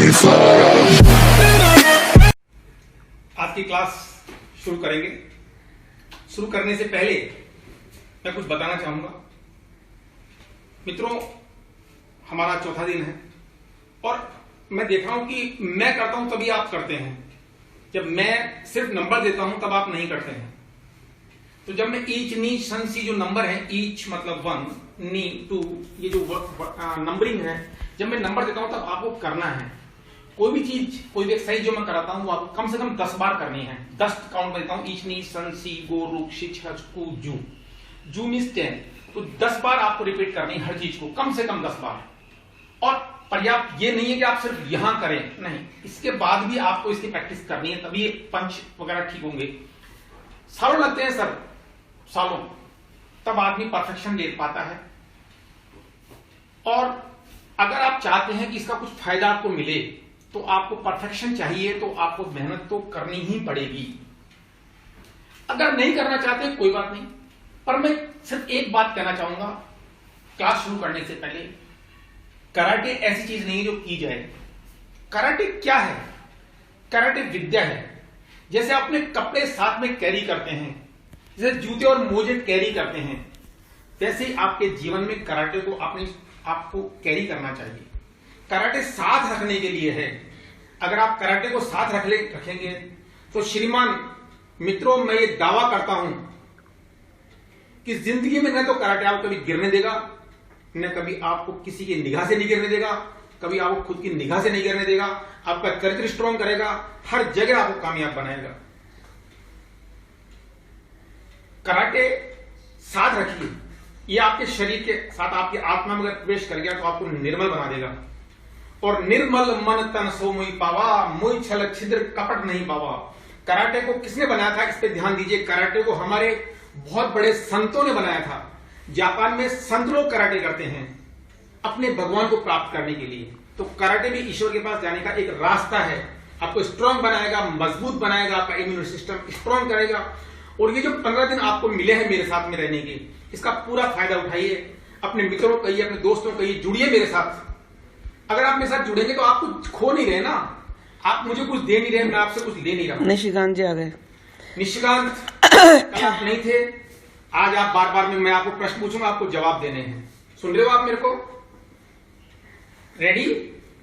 आज की क्लास शुरू करेंगे। शुरू करने से पहले मैं कुछ बताना चाहूंगा। मित्रों, हमारा चौथा दिन है और मैं देख रहा हूं कि मैं करता हूं तभी आप करते हैं। जब मैं सिर्फ नंबर देता हूं तब आप नहीं करते हैं। तो जब मैं ईच नी सन सी जो नंबर है, ईच मतलब 1, नी 2, ये जो नंबरिंग है, जब मैं नंबर देता हूं तब आपको करना है। कोई भी चीज, कोई भी एक्सरसाइज जो मैं कराता हूं वो आपको कम से कम 10 बार करनी है। 10 काउंट करता हूं, ईच नी सन सी गो रुक शिच हच कू जू। जू मीन्स 10, तो 10 बार आपको रिपीट करनी है हर चीज को, कम से कम 10 बार। और पर्याप्त ये नहीं है कि आप सिर्फ यहां करें, नहीं, इसके बाद भी आपको इसकी प्रैक्टिस करनी है, तभी पंच वगैरह ठीक होंगे। सालों लगते हैं सर, सालों, तब आदमी परफेक्शन ले पाता है। और अगर आप चाहते हैं कि इसका कुछ फायदा आपको मिले तो आपको परफेक्शन चाहिए, तो आपको मेहनत तो करनी ही पड़ेगी। अगर नहीं करना चाहते कोई बात नहीं, पर मैं सिर्फ एक बात कहना चाहूंगा क्लास शुरू करने से पहले। कराटे ऐसी चीज नहीं है जो की जाए। कराटे क्या है? कराटे विद्या है। जैसे अपने कपड़े साथ में कैरी करते हैं, जैसे जूते और मोजे कैरी करते हैं, वैसे ही आपके जीवन में कराटे को आपको कैरी करना चाहिए। कराटे साथ रखने के लिए है। अगर आप कराटे को साथ रखेंगे तो श्रीमान मित्रों, मैं ये दावा करता हूं कि जिंदगी में न तो कराटे आपको कभी गिरने देगा, न कभी आपको किसी की निगाह से नहीं गिरने देगा, कभी आपको खुद की निगाह से नहीं गिरने देगा। आपका चरित्र स्ट्रॉन्ग करेगा, हर जगह आपको कामयाब बनाएगा। कराटे साथ रखिए, ये आपके शरीर के साथ आपकी आत्मा में अगर प्रवेश कर गया तो आपको निर्मल बना देगा। और निर्मल मन तन सो मोई पावा, मोई छल छिद्र कपट नहीं पावा। कराटे को किसने बनाया था, इस पे ध्यान दीजिए। कराटे को हमारे बहुत बड़े संतों ने बनाया था। जापान में संत लोग कराटे करते हैं अपने भगवान को प्राप्त करने के लिए। तो कराटे भी ईश्वर के पास जाने का एक रास्ता है। आपको स्ट्रांग बनाएगा, मजबूत बनाएगा, आपका इम्यून सिस्टम स्ट्रांग करेगा। और ये जो 15 दिन आपको मिले हैं मेरे साथ में रहने के, इसका पूरा फायदा उठाइए। अपने मित्रों को कहिए, अपने दोस्तों को कहिए, जुड़िए मेरे साथ। अगर आप मेरे साथ जुड़ेंगे तो आप कुछ खो नहीं रहे ना, आप मुझे कुछ दे नहीं रहे, मैं आपसे कुछ ले नहीं रहा। निशिकांत जी आ गए। निशिकांत, कल आप नहीं थे, आज आप बार बार मैं आपको प्रश्न पूछूंगा, आपको जवाब देने हैं। सुन रहे हो आप मेरे को? रेडी?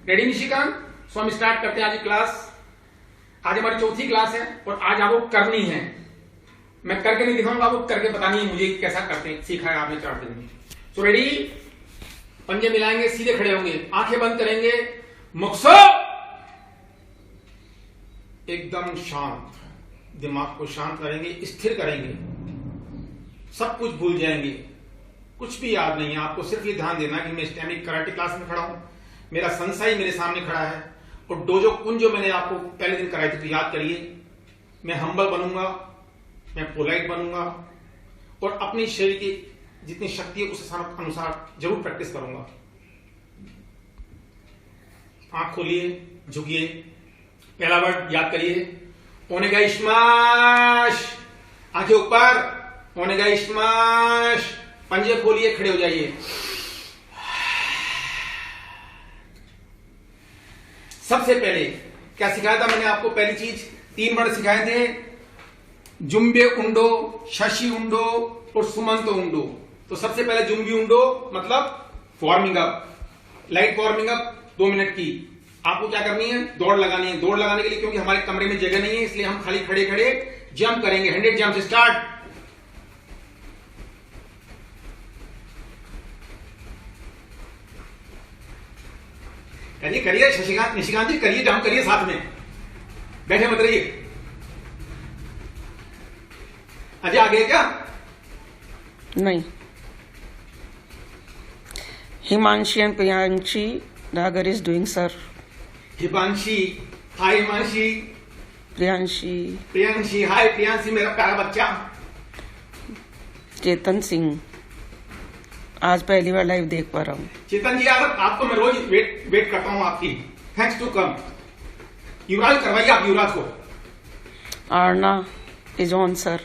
रेडी निशिकांत? सो हम स्टार्ट करते हैं आज की क्लास। आज हमारी चौथी क्लास है और आज आपको करनी है। मैं करके नहीं दिखाऊंगा, आपको करके बतानी है मुझे कैसा करते हैं। सीखा है आपने 4 दिन में। So ready? पंजे मिलाएंगे, सीधे खड़े होंगे, आंखें बंद करेंगे, मुक्सो, एकदम शांत, दिमाग को शांत करेंगे, स्थिर करेंगे, सब कुछ भूल जाएंगे, कुछ भी याद नहीं है आपको। सिर्फ ये ध्यान देना कि मैं इस टाइम कराटे क्लास में खड़ा हूं, मेरा संसाई मेरे सामने खड़ा है और डोजो कुंज जो मैंने आपको पहले दिन कराई थी तो याद करिए। मैं हम्बल बनूंगा, मैं पोलाइट बनूंगा और अपनी शरीर की जितनी शक्ति है उस अनुसार जरूर प्रैक्टिस करूंगा। आंख खोलिए, झुकिए, पहला वर्ड याद करिए, ओनेगाई स्मैश। आंखें ऊपर, ओनेगाई स्मैश। पंजे खोलिए, खड़े हो जाइए। सबसे पहले क्या सिखाया था मैंने आपको? पहली चीज 3 वर्ड सिखाए थे, जुम्बे उंडो, शशि उंडो और सुमंतो उंडो। तो सबसे पहले जुम्बी उंडो मतलब warming up, light warming up 2 minute की। आपको क्या करनी है? दौड़ लगानी है। दौड़ लगाने के लिए क्योंकि हमारे कमरे में जगह नहीं है, इसलिए हम खाली खड़े खड़े जंप करेंगे। 100 जंप स्टार्ट। करिए करिए शशिकांत, निशिकांत जी करिए, जंप करिए साथ में, बैठे मत रहिए। अजय आ गए क्या? नहीं। Himanshi and Priyanshi Dagar is doing sir. Himanshi, hi Himanshi. Priyanshi, Priyanshi, hi Priyanshi, मेरा प्यारा बच्चा। चेतन सिंह, आज पहली बार लाइव देख पा रहा हूँ। चेतन जी, आपको मैं रोज वेट करता हूँ आपकी। Thanks to come. युवराज करवाइए आप युवराज को। Aarna is on sir.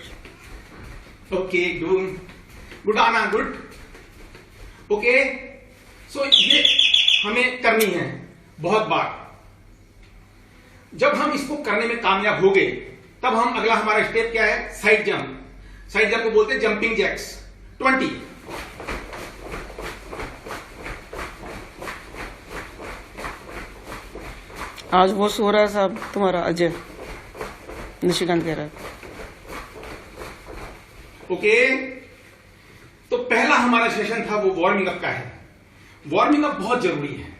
Okay, good आना, गुड। ओके, सो ये हमें करनी है बहुत बार। जब हम इसको करने में कामयाब हो गए तब हम अगला हमारा स्टेप क्या है, साइड जंप। साइड जंप को बोलते हैं जंपिंग जैक्स। 20। आज वो सो रहा है साहब तुम्हारा अजय, निशिकांत कह रहा है। ओके, तो पहला हमारा सेशन था वो वार्मिंग अप का है। वार्मिंग अप बहुत जरूरी है।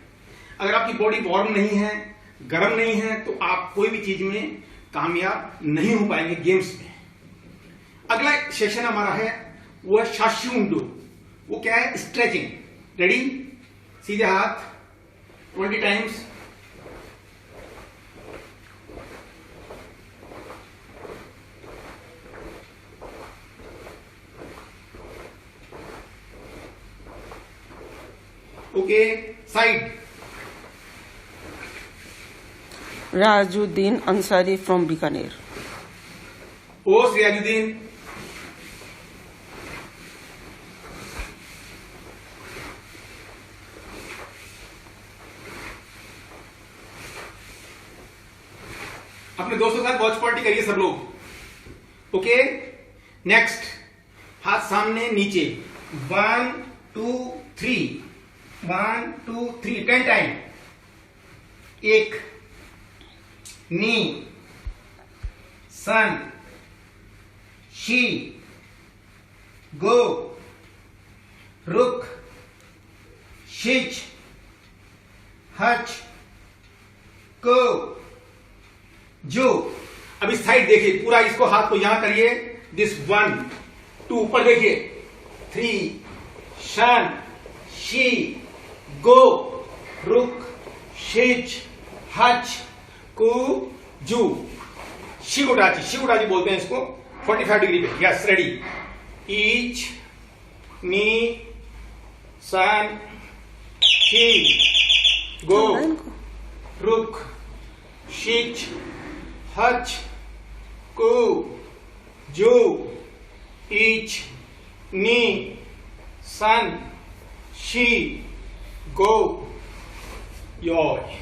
अगर आपकी बॉडी वार्म नहीं है, गर्म नहीं है, तो आप कोई भी चीज में कामयाब नहीं हो पाएंगे गेम्स में। अगला सेशन हमारा है वो है शाश्युंडो। वो क्या है, स्ट्रेचिंग। रेडी, सीधे हाथ 20 times. Okay, side. Rajuddin Ansari from Bikaner. ओस रियाजुद्दीन। अपने दोस्तों के साथ वॉच पार्टी करिए सब लोग। ओके, नेक्स्ट, हाथ सामने नीचे। 1 2 3, 1 2 3, 10 टाइम। एक, नी, सन, शी, गो, रुक, शिच, हच, को, जो। अब इस साइड देखिए, पूरा इसको हाथ को यहां करिए। दिस 1 2, ऊपर देखिए। 3, शन, शी, गो, रुक, शिच, हच, कु, जू। शिगुडाची, शिगुडाची बोलते हैं इसको। 45 डिग्री पे। Yes, ready. ईच, नी, सन, शी, गो, रुक, शिच, हच, कु, जू, ईच, नी, सन, शी, गो, योय।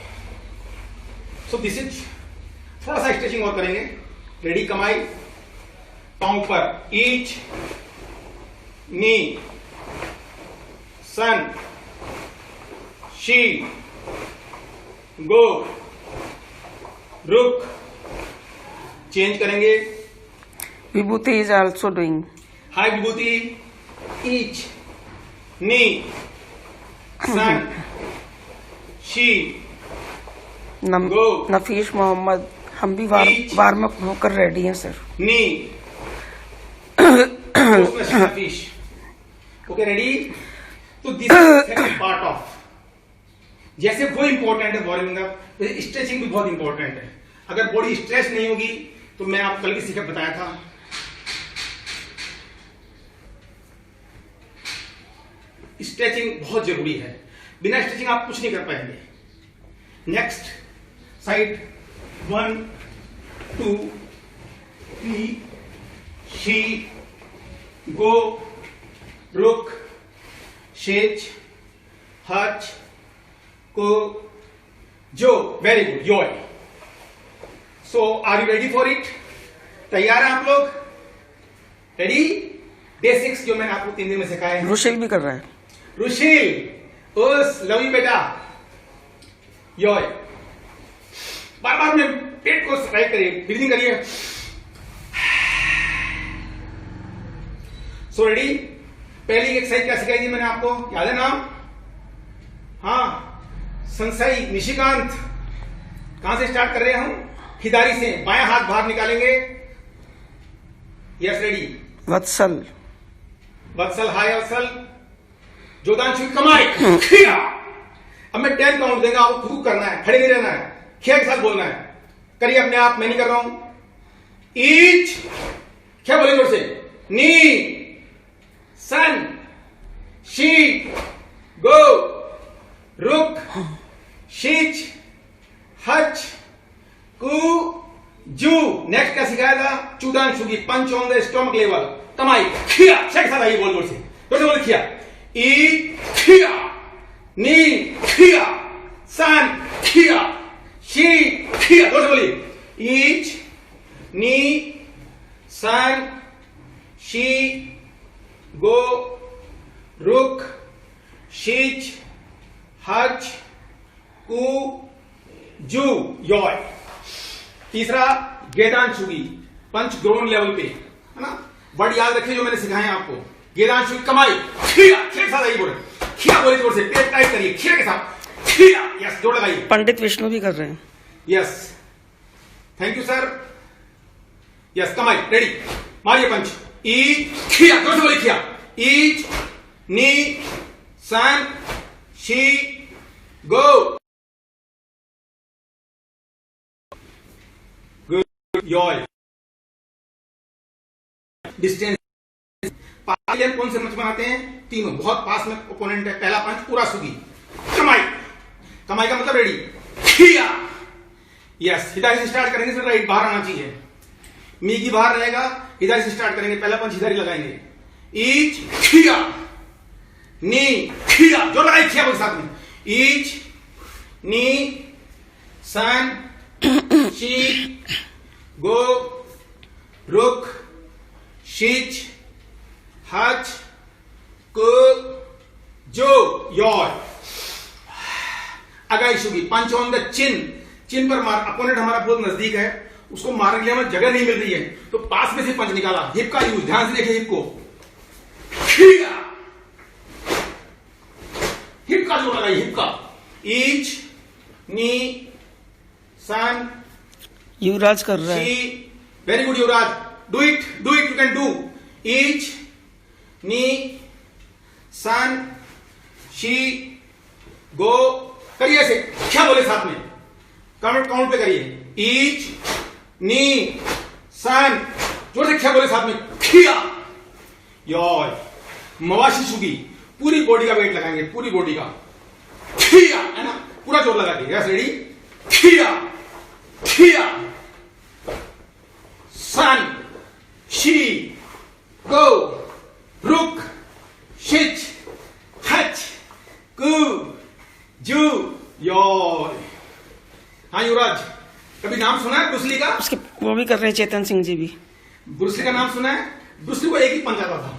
सो दिस इज, थोड़ा सा स्ट्रेचिंग और करेंगे। रेडी, कमाई, पांव पर। ईच, नी, सन, शी, गो, रुक। चेंज करेंगे। Vibhuti is also doing. Hi Vibhuti. ईच, नी, सन, शी, गो, नफीस मोहम्मद, हम भी वार्म अप होकर रेडी हैं सर। नी, नफीस। Okay, ready. तो दिस इज पार्ट ऑफ, जैसे वो इंपॉर्टेंट है वार्मिंग अप, वैसे स्ट्रेचिंग भी बहुत इंपॉर्टेंट है। अगर बॉडी स्ट्रेच नहीं होगी तो मैं आपको कल भी सीखा बताया था, स्ट्रेचिंग बहुत जरूरी है। बिना स्ट्रेचिंग आप कुछ नहीं कर पाएंगे। Next, side. 1 2 3, शी, गो, रुक, शेच, हच, को, जो। वेरी गुड, योय। So are you ready for it? तैयार है आप लोग? रेडी? बेसिक्स जो मैंने आपको 3 दिन में सिखाए हैं। रुशिल भी कर रहा है। रुशिल, ओस, लव यू बेटा। योय। बार बार में पेट को राइट करिए, ब्रीदिंग करिए। So ready? पहली एक्सरसाइज क्या सिखाई थी मैंने आपको, याद है ना? हाँ, संशय निशिकांत। कहां से स्टार्ट कर रहे हैं हम? खिदारी से। बायां हाथ बाहर निकालेंगे। Yes, ready. वत्सल। वत्सल, हाय वत्सल। जोधांशु, कमाई, खिया। अब मैं 10 काउंट देगा, आपको खुद करना है, खड़े नहीं रहना है, खिया के साथ बोलना है। करिए अपने आप, मैं नहीं कर रहा हूं। ईच, क्या बोलेंगे जोर से? नी, सन, शी, गो, रुक, शिच, हच, कु, जू। नेक्स्ट क्या सिखाया था? चूदांशु की पंच ऑन द स्टोमक लेवल। कमाई, खिया। शेख साथ आइए, बोल जोर से, जोर से बोल। खिया, ई, खिया, नी, खिया, सन, खिया, शी खिया, जोर से बोलिए। ईच नी सन शी गो रुक शीच हज कु जू यॉय। तीसरा गेदांशुगी, पंच ग्रोन लेवल पे, है ना। वर्ड याद रखिए जो मैंने सिखाए हैं आपको। गेदांशुगी कमाई, खिया, खिया के साथ आइए बोले, खिया बोले जोर से, पेट टाइट करिए, खिया के साथ, खिया, यस, जोर लगाइए। पंडित विष्णु भी कर रहे हैं। Yes, thank you sir. Yes, कमाई, रेडी, मारिए पंच। ई खिया, जोर से बोलिए खिया। ईच नी सन शी गो यॉय। डिस्टेंस पास कौन से पंच बनाते हैं? तीनों, बहुत पास में ओपोनेंट है। पहला पंच पूरा सुगी, कमाई, कमाई का मतलब रेडी, खिया, यस। इधर से स्टार्ट करेंगे, राइट बाहर आना चाहिए, मी की बाहर रहेगा। इधर से स्टार्ट करेंगे, पहला पंच इधर ही लगाएंगे। ईच खिया नी खिया, जो लगाई खिया बोल साथ में। ईच नी सन शी गो रुक शीच हज को जो यॉय। अगाइशुगी, पंच ऑन द चिन, चिन पर मार। अपोनेंट हमारा बहुत नजदीक है, उसको मारने के लिए हमें जगह नहीं मिल रही है, तो पास में से पंच निकाला। हिप का यूज, ध्यान से देखिए हिप को, खिया, हिप का जो लगाई, हिप का। ईच नी सन युवराज कर रहा है। She, very good Yuvraj, do it, do it, you can do. Each नी सन शी गो, करिए ऐसे, क्या बोले साथ में, काउंट पे करिए। ईच नी सन, जोर से क्या बोले साथ में, खिया यॉय। मवाशी सुगी, पूरी बॉडी का वेट लगाएंगे, पूरी बॉडी का, खिया, है ना, पूरा जोर लगा के। यस, रेडी, खिया खिया सन शी गो रुक शिच हच कु जू योय। हाँ युवराज, कभी नाम सुना है ब्रूसली का? उसके वो भी कर रहे हैं, चेतन सिंह जी भी। ब्रूसली का नाम सुना है? ब्रूसली को एक ही पंच आता था,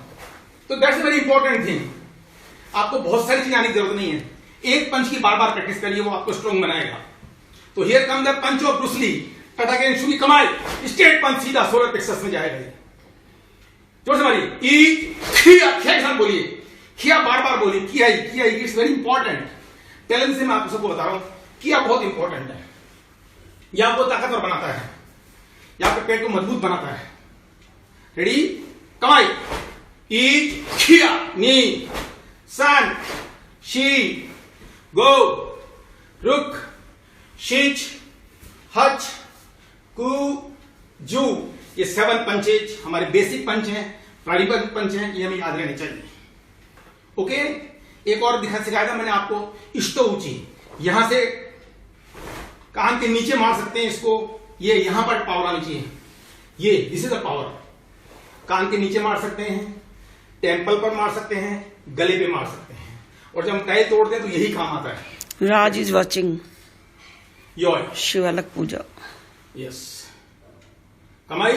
तो दैट्स वेरी इंपॉर्टेंट थिंग। आपको बहुत सारी चीजें आने की जरूरत नहीं है, एक पंच की बार बार प्रैक्टिस करिए, वो आपको स्ट्रॉन्ग बनाएगा। तो here come the punch of Bruce Lee, टटाकेन शुगी कमाई, स्ट्रेट पंच सीधा सोलर प्लेक्सस में जाएगा। जोर से मारिए। ई खिया, खिया के साथ बोलिए, खिया बार बार बोलिए, किया इट्स वेरी इंपॉर्टेंट। टैलेंट से मैं आपको सबको बता रहा हूं, किया बहुत इंपॉर्टेंट है। यह आपको ताकतवर बनाता है, यह आपके पेट को मजबूत बनाता है। रेडी, कमाई। ईट खिया नी सन शी गो रुक शीच हच कु जू। ये 7 पंचेज हमारे बेसिक पंच हैं, प्राइमरी पंच हैं, ये हमें याद रहने चाहिए। ओके, एक और सिखाया था मैंने आपको, इष्टो ऊंची, यहां से कान के नीचे मार सकते हैं इसको, ये यहां पर पावर आनी चाहिए, ये दिस इज द पावर। कान के नीचे मार सकते हैं, टेम्पल पर मार सकते हैं, गले पे मार सकते हैं, और जब हम टाई तोड़ते हैं तो यही काम आता है। Raj is watching your Shivalak Puja. Yes, कमाई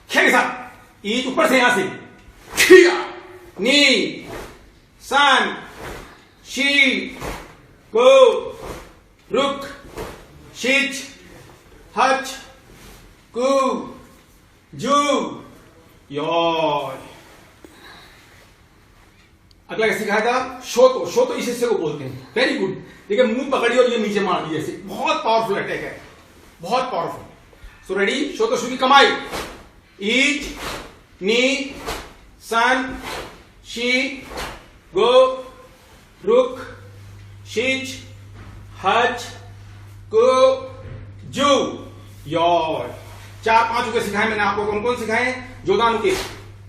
खे के साथ, ईट ऊपर से यहां से, खिया नी सन शी को रुक शीच हच कु जू योर। अगला सिखाया था शोतो, शोतो इस हिस्से को बोलते हैं। वेरी गुड, देखिए मुंह पकड़िए और ये नीचे मार दिए, ऐसे बहुत पावरफुल अटैक है, बहुत पावरफुल। सो रेडी, शोतो शुगी कमाई। ईट नी सन शी गो रुक शीच हच को जू योर। 4-5 उके सिखाए मैंने आपको। कौन कौन सिखाए? जोदान उके,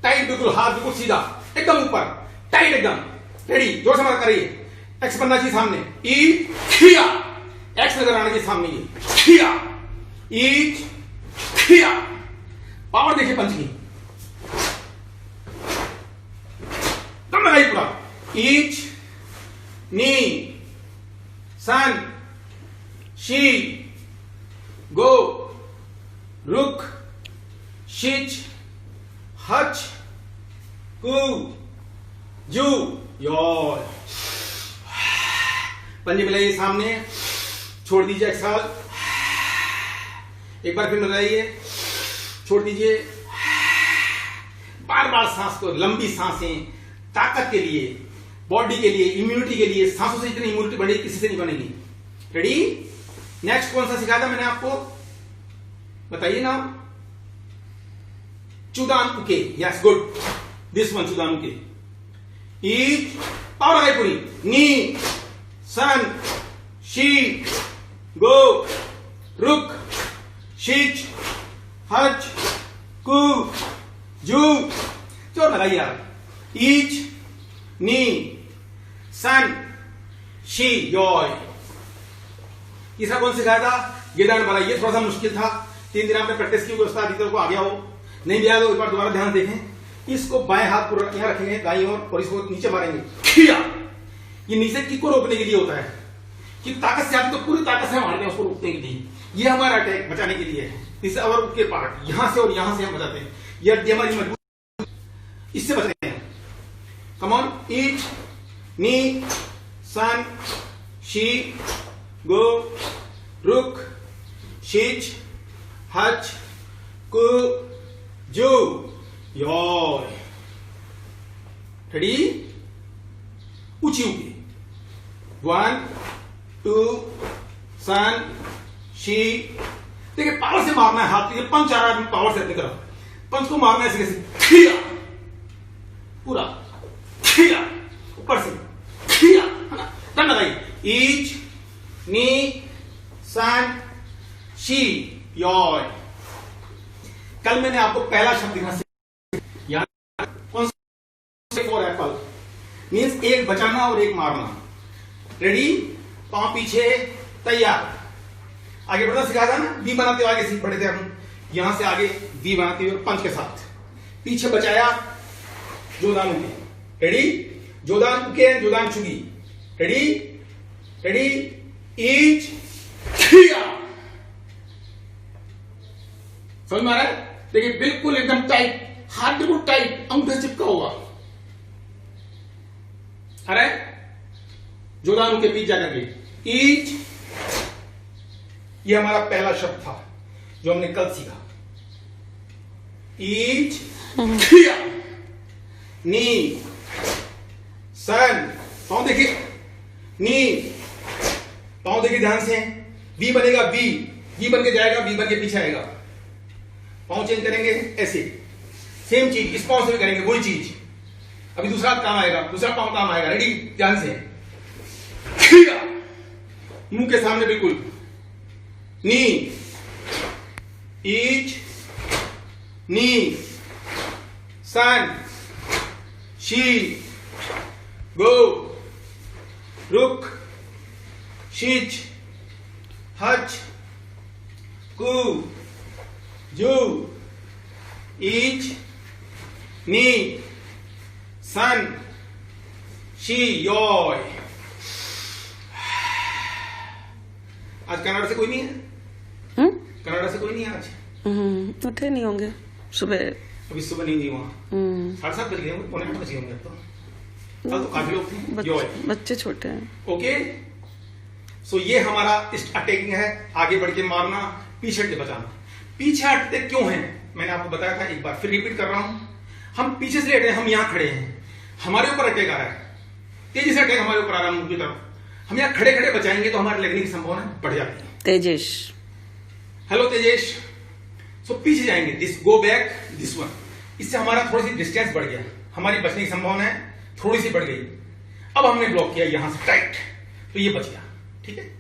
टाइट बिल्कुल, हाथ बिल्कुल सीधा, एकदम ऊपर, टाइट एकदम। रेडी, जोर से मार करिए, एक्स बनना चाहिए सामने। ई खिया, एक्स नजर आना चाहिए सामने, ये खिया ईट खिया। पावर देखिए पंच की, दम लगाइए पूरा। ईच नी सन शी गो, रुक, शिच, हच, कु, जू, योर। पंजे मिलाइए सामने, छोड़ दीजिए एक्साल, एक बार फिर मिलाइए, छोड़ दीजिए। बार बार सांस को, लंबी सांसें ताकत के लिए, बॉडी के लिए, इम्यूनिटी के लिए। सांसों से इतनी इम्यूनिटी बढ़ेगी किसी से नहीं बनेगी। रेडी? नेक्स्ट कौन सा सिखाया था मैंने आपको, बताइए ना। चुदान उके, यस गुड, दिस वन चुदान उके। ईच, पावर लगाई पूरी, नी, सन, शी, गो, रुक, शीच, हज, कु, जू, जोर लगाइए आप। ईच, नी, सन, शी, योय। तीसरा कौन सिखाया था, गिदान वाला। ये थोड़ा सा मुश्किल था, 3 दिन आपने प्रैक्टिस की, उस्ताद आदित्य को आ गया हो, नहीं भी आया तो एक बार दोबारा ध्यान देखें। इसको बाएं हाथ को यहां रखेंगे दाईं ओर और इसको नीचे मारेंगे, खिया। ये नीचे किक को रोकने के लिए होता है कि ताकत से आती तो पूरी ताकत से मारते हैं उसको रोकने के लिए। ये हमारा अटैक बचाने के लिए है। इससे और के पार्ट यहां से और यहां से हम बचाते हैं, ये हड्डी हमारी मजबूत, इससे बचते हैं। कम ऑन, ईच, नी, सन, शी, गो, रुक, शीच, हच, कु, जू, योय। रेडी? ऊंची ऊंची, 1 2 सन, शी। देखिए पावर से मारना है हाथ, पंच आ रहा है पावर से अपनी तरफ, पंच को मारना है ऐसे कैसे, खिया, पूरा खिया, ऊपर से खिया, है ना। टन लगाइए, ईच, नी, सन, शी, योय। कल मैंने आपको पहला शब्द दिखा, कौन सा, फॉर एप्पल मीन्स एक बचाना और एक मारना। रेडी? पांव पीछे, तैयार। आगे बढ़ना सिखाया था ना, वी बनाते हुए आगे सीख पड़े थे हम, यहां से आगे वी बनाते हुए पंच के साथ, पीछे बचाया, जोदान उके। रेडी? जोदान उके, जोदान चुगी। रेडी? रेडी? ईच, खिया। समझ में आ रहा है? देखिए बिल्कुल एकदम टाइट, हाथ बिल्कुल टाइट, अंगूठे चिपका हुआ। अरे जोदान के पीछे जाकर के ईच, ये हमारा पहला शब्द था जो हमने कल सीखा। ईच, खिया, नी, सन, पांव देखिए, नी, पांव देखिए ध्यान से, वी बनेगा, वी बन के जाएगा, वी बन के पीछे आएगा। पांव चेंज करेंगे ऐसे, सेम चीज इस पांव से भी करेंगे, वही चीज। अभी दूसरा काम आएगा, दूसरा पांव काम आएगा। रेडी? ध्यान से, खिया, मुंह के सामने बिल्कुल, नी, ईच, नी, सन, शी, गो, रुक, शीच, हच, कु, जू, ईच, नी, सन, शी, योय। आज कनाडा से कोई नहीं है? कनाडा से कोई नहीं है आज? उठे नहीं होंगे सुबह, अभी सुबह नहीं थी वहां, 7:30 बज गए होंगे, 7:45 बजे होंगे। तो कल तो काफी लोग थे, बच्चे छोटे हैं। ओके, सो ये हमारा अटैकिंग है, आगे बढ़ के मारना, पीछे हट के बचाना। पीछे हटते क्यों हैं मैंने आपको बताया था, एक बार फिर रिपीट कर रहा हूं। हम पीछे से लेटे हैं, हम यहां खड़े हैं, हमारे ऊपर अटैक आ रहा है, तेजी से अटैक हमारे ऊपर आ रहा है मुंह की तरफ। हम यहां खड़े खड़े बचाएंगे तो हमारे लगने की संभावना बढ़ जाती है। तेजेश, हेलो तेजेश। सो पीछे जाएंगे, this go back, this one. इससे हमारा थोड़ी सी डिस्टेंस बढ़ गया, हमारी बचने की संभावना है थोड़ी सी बढ़ गई। अब हमने ब्लॉक किया यहां से टाइट, तो ये बच गया। ठीक है,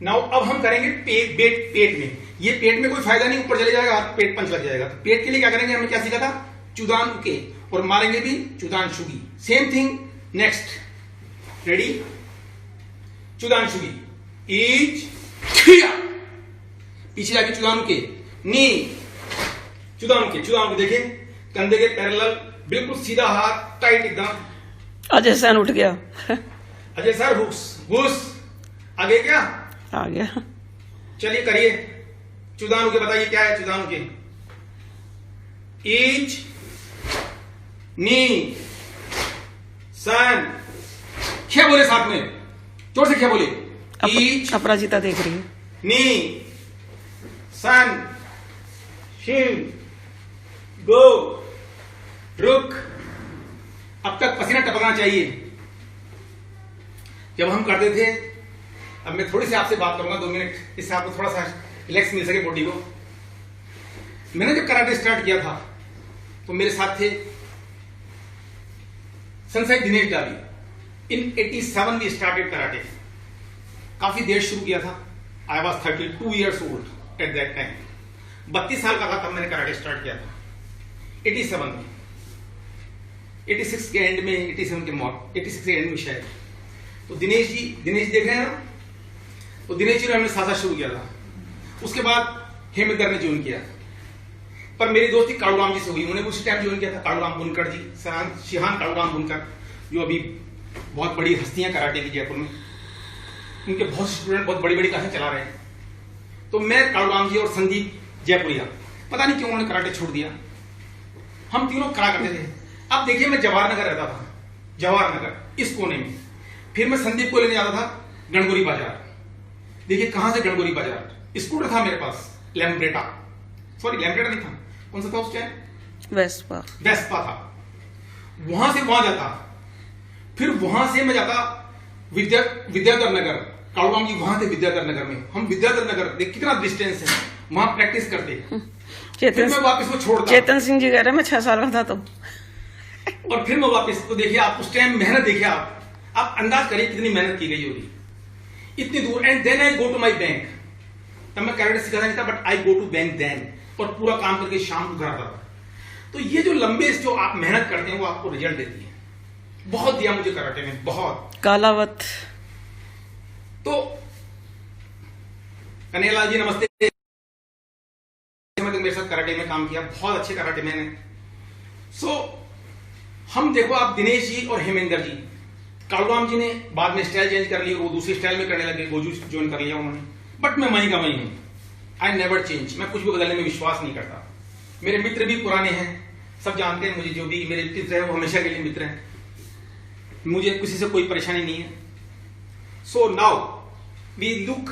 नाउ अब हम करेंगे पेट में। ये पेट में कोई फायदा नहीं, ऊपर चले जाएगा, पेट पंच लग जाएगा। तो पेट के लिए क्या करेंगे, हमने क्या सीखा था, चुदान उके, और मारेंगे भी चुदान शुगी। Same thing next. रेडी? चुदान शुगी, ईच, खिया, पीछे जाके चुदान उके, नी, चुदान उके देखें, कंधे के पैरेलल, बिल्कुल सीधा हाथ, टाइट एकदम। अजय सैन उठ गया। अजय सर घुस, आगे क्या आ गया। चलिए करिए, चुदानु के बताइए क्या है चुदानु के? ईच, नी, सन। खे बोले साथ में, जोर से खे बोले। ईच, अपराजिता देख रही है। नी, सन, शिव, गो, रुक। अब तक पसीना टपकना चाहिए। जब हम करते थे, अब मैं थोड़ी सी आपसे बात करूंगा 2 मिनट, इससे आपको थोड़ा सा रिलैक्स मिल सके बॉडी को। मैंने जब कराटे स्टार्ट किया था तो मेरे साथ थे सनसाई दिनेश डाली। इन 87 वी स्टार्टेड कराटे। काफी देर शुरू किया था। I was 32 years old at that time. 32 साल का था तब मैंने कराटे स्टार्ट किया था 87 में। 86 के एंड में, 87 के 86 के एंड में शायद। तो दिनेश जी देख रहे हैं ना, तो दिनेश जी ने हमने साथ शुरू किया था। उसके बाद हेमंतर ने ज्वाइन किया, पर मेरी दोस्ती कालूराम जी से हुई। उन्होंने उसी टाइम ज्वाइन किया था, कालूराम बुनकर जी, शिहान कालूराम बुनकर, जो अभी बहुत बड़ी हस्तियां कराटे की जयपुर में। उनके बहुत स्टूडेंट बहुत बड़ी बड़ी क्लासें चला रहे हैं। तो मैं, कालूराम जी और संदीप जयपुरिया, पता नहीं क्यों उन्होंने कराटे छोड़ दिया। हम तीनों करा करते थे। अब देखिए, मैं जवाहर नगर रहता था, जवाहर नगर इस कोने में। फिर मैं संदीप को लेने जाता था गणगौरी बाजार। देखिए कहां से गणगौरी बाजार, स्कूटर था मेरे पास, लैम्ब्रेटा, सॉरी लैम्ब्रेटा नहीं था, कौन सा था उस टाइम? वेस्पा था। वहां से वहां जाता, फिर वहां से मैं जाता विद्याधर नगर। कालूराम जी वहां थे विद्याधर नगर में, हम विद्याधर नगर, देख कितना डिस्टेंस है, वहां प्रैक्टिस करते। फिर मैं वापस को छोड़ता। चेतन सिंह जी कह रहे मैं 6 साल का था तो। और फिर मैं वापस, तो देखिए आप उस टाइम मेहनत देखिए, आप अंदाज करिए कितनी मेहनत की गई होगी इतनी दूर। And then I go to my bank. तब मैं कराटे सीखा नहीं था, but I go to bank then, और पूरा काम करके शाम को घर आता था। तो ये जो लंबे जो आप मेहनत करते हैं वो आपको रिजल्ट देती है। बहुत दिया मुझे कराटे में, बहुत। कालावत। तो कन्हैयालाल जी नमस्ते। मेरे साथ कराटे में काम किया, बहुत अच्छे कराटे मैंने। हम देखो, आप दिनेश जी और हेमेंद्र जी, कालूराम जी ने बाद में स्टाइल चेंज कर लिया, वो दूसरी स्टाइल में करने लगे, गोजू ज्वाइन कर लिया उन्होंने। बट मैं वहीं का वहीं हूं। I never change. मैं कुछ भी बदलने में विश्वास नहीं करता। मेरे मित्र भी पुराने हैं, सब जानते हैं मुझे। जो भी मेरे मित्र हैं वो हमेशा के लिए मित्र हैं। मुझे किसी से कोई परेशानी नहीं है। सो नाउ वी लुक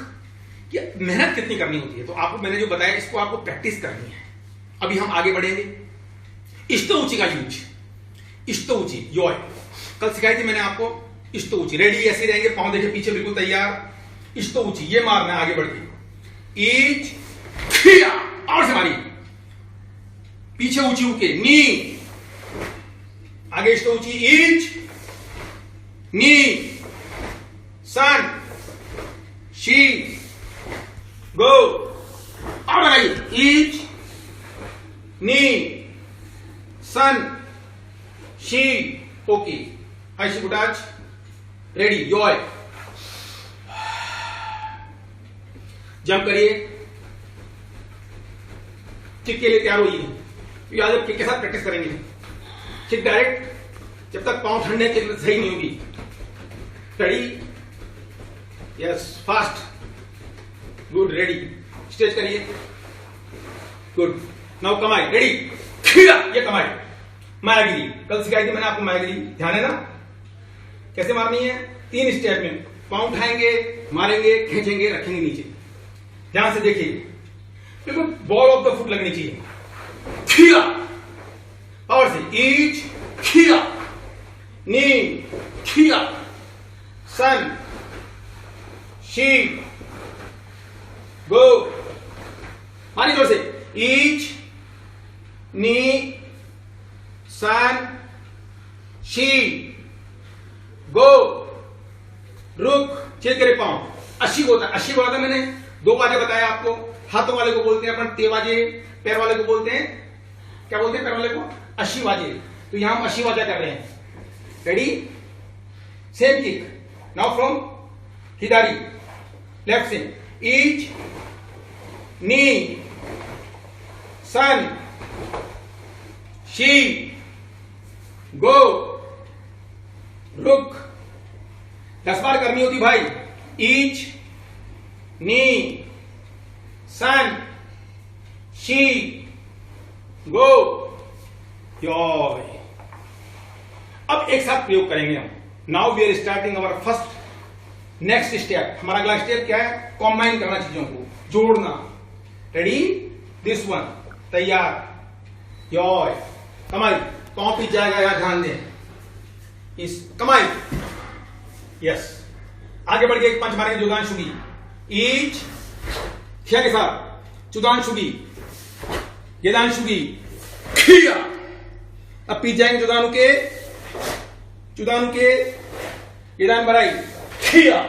कि मेहनत कितनी करनी होती है। तो आपको मैंने जो बताया, इसको आपको प्रैक्टिस करनी है। अभी हम आगे बढ़ेंगे। इस्तो ऊंची का यूज, इस्तो ऊंची योय कल सिखाई थी मैंने आपको। इस्तो ऊंची, रेडी ऐसे रहेंगे, पांव देखिए पीछे बिल्कुल तैयार। इस्तो ऊंची, ये मारना है आगे बढ़ के। ईच, खिया, और से मारी, पीछे ऊंची होके, नी, आगे इस्तो ऊंची, ईच, नी, सन, शी, गो, और लगाइए, ईच, नी, सन, शी, ओके। ऐसी गुटाज, रेडी, योय, जंप करिए, किक के लिए तैयार होइए। आज आप किक के साथ प्रैक्टिस करेंगे। किक डायरेक्ट, जब तक पांव ठंडे किक सही नहीं होगी। Ready, yes, fast, good, ready, stretch करिए, गुड। नाउ कमाई, रेडी, ये कमाई, मायागिरी कल सिखाई थी मैंने आपको। मायागिरी ध्यान है ना, कैसे मारनी है? 3 स्टेप में, पांव उठाएंगे, मारेंगे, खींचेंगे, रखेंगे नीचे। ध्यान से देखिए, बिल्कुल बॉल ऑफ द फुट लगनी चाहिए। खिया, और से, ईच, खिया, नी, खिया, सन, शी, गो, मानी जोर से, ईच, नी, सन, शी, गो, रुक, चेक करे पांव। 80 होता है, 80 बोला था मैंने। 2 वाजे बताया आपको। हाथों वाले को बोलते हैं अपन तेवाजे, पैर वाले को बोलते हैं, क्या बोलते हैं पैर वाले को? 80 वाजे। तो यहां हम 80 वाजा कर रहे हैं। Ready, same kick. Now from हिदारी, लेफ्ट से, ईच, नी, सन, शी, गो, रुक। 10 बार करनी होती भाई। ईच, नी, सन, शी गो योय। अब एक साथ प्रयोग करेंगे हम। Now we are starting our first next step. हमारा अगला स्टेप क्या है? कॉम्बाइन करना, चीजों को जोड़ना। रेडी? दिस वन, तैयार। योय कमाई, पांव पीछे जाएगा, यहां ध्यान दें। इस कमाई, यस। आगे बढ़ के एक पंच मारेंगे जुदांशुगी। ईच खिया के साथ जुदांशुगी, यदांशुगी, खिया। अब पीछे जाएंगे जुदानु के, यदान बराई, खिया।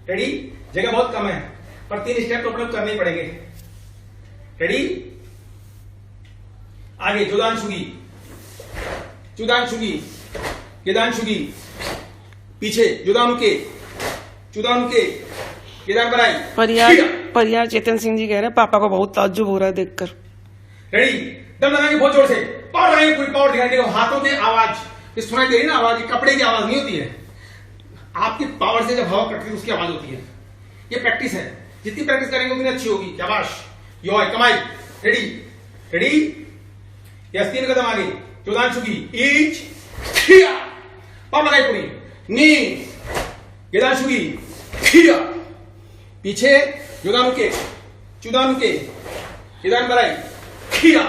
रेडी? जगह बहुत कम है पर 3 स्टेप तो अपने करने ही पड़ेंगे। रेडी? आगे जुदांशुगी, यदांशुगी, पीछे जुदानु के, यदान बराई, पर यार चेतन सिंह जी कह रहे हैं पापा को बहुत ताज्जुब हो रहा है देखकर। रेडी? दम लगाएंगे बहुत जोर से, पावर लगाएंगे, पूरी पावर दिखाई देगा। हाथों की आवाज ये सुनाई दे रही ना, आवाज कपड़े की आवाज नहीं होती है, आपकी पावर से जब हवा कटती है उसकी आवाज होती है। ये प्रैक्टिस है, जितनी प्रैक्टिस करेंगे उतनी अच्छी होगी। शाबाश। योय कमाई। रेडी? यस। 3 कदम आगे, जुदांशुगी, ईच खिया, पावर लगाई पूरी, नी यदांशुगी, खिया, पीछे जुदानु के, यदान बराई, खिया।